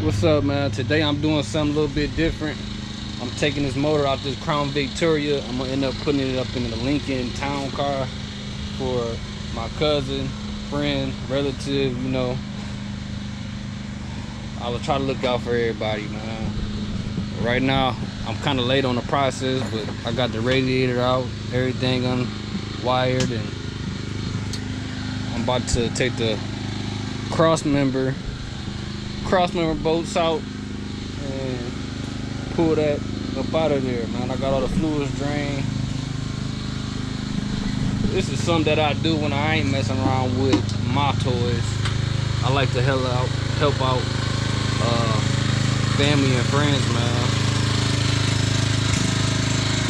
What's up, man? Today I'm doing something a little bit different. I'm taking this motor out this Crown Victoria. I'm gonna end up putting it up in the Lincoln town car for my cousin, friend, relative, you know. I will try to look out for everybody, man. Right now, I'm kind of late on the process, but I got the radiator out, everything unwired, and I'm about to take the cross member bolts out and pull that up out of there, man. I got all the fluids drained. This is something that I do when I ain't messing around with my toys. I like to help out family and friends, man.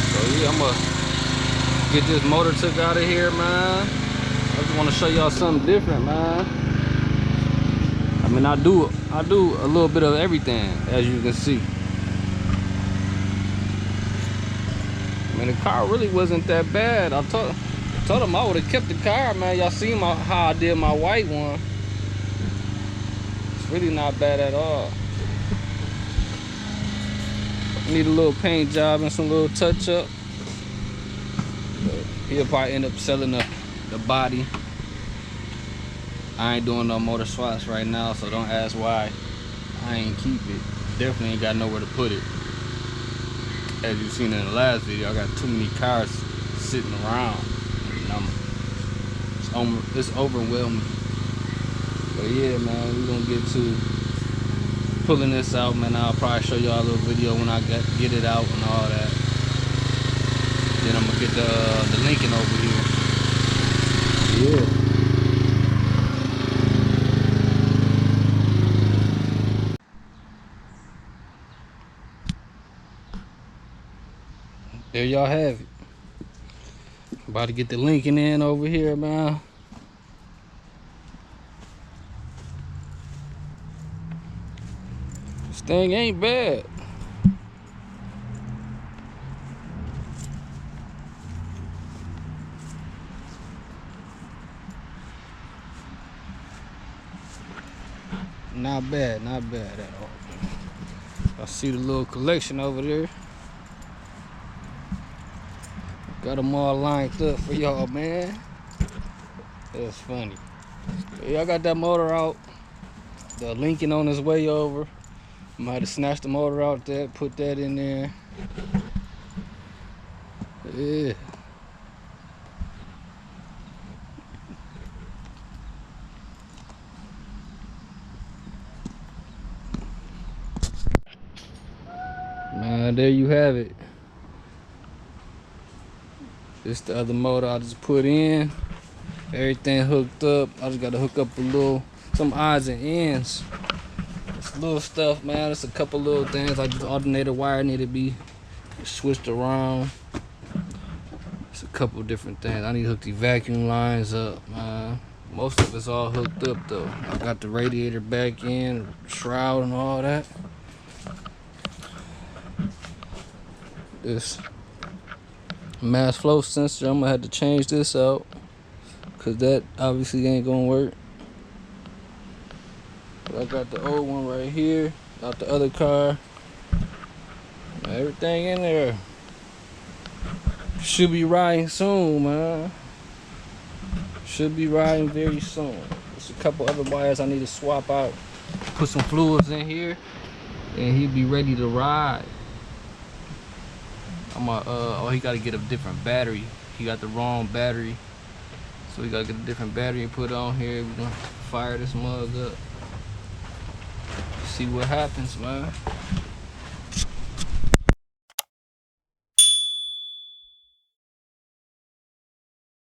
So yeah, I'm gonna get this motor took out of here, man. I just want to show y'all something different, man. I mean, I do a little bit of everything, as you can see. I mean, the car really wasn't that bad. I told him I would have kept the car, man. Y'all seen how I did my white one. It's really not bad at all. Need a little paint job and some little touch up. But he'll probably end up selling the body. I ain't doing no motor swaps right now, so don't ask why I ain't keep it. Definitely ain't got nowhere to put it. As you seen in the last video, I got too many cars sitting around, and it's overwhelming. But yeah, man, we're gonna get to pulling this out, man. I'll probably show y'all a little video when I get it out and all that. Then I'm gonna get the Lincoln over here. Yeah. There y'all have it. About to get the Lincoln in over here, man. This thing ain't bad. Not bad at all. I see the little collection over there. Got them all lined up for y'all, man. That's funny. Yeah, I got that motor out. The Lincoln on his way over. I might have snatched the motor out there, put that in there. Yeah. Man, there you have it. This the other motor I just put in. Everything hooked up. I just gotta hook up some odds and ends. It's little stuff, man. It's a couple little things like the alternator wire need to be switched around. It's a couple different things. I need to hook the vacuum lines up, man. Most of it's all hooked up though. I got the radiator back in, shroud and all that. This mass flow sensor, I'm gonna have to change this out because that obviously ain't gonna work. But I got the old one right here, out the other car. Everything in there should be riding soon, man. Should be riding very soon. There's a couple other wires I need to swap out, put some fluids in here, and he'll be ready to ride. Oh, he gotta get a different battery. He got the wrong battery, so we gotta get a different battery and put it on here. We're gonna fire this mug up, see what happens, man.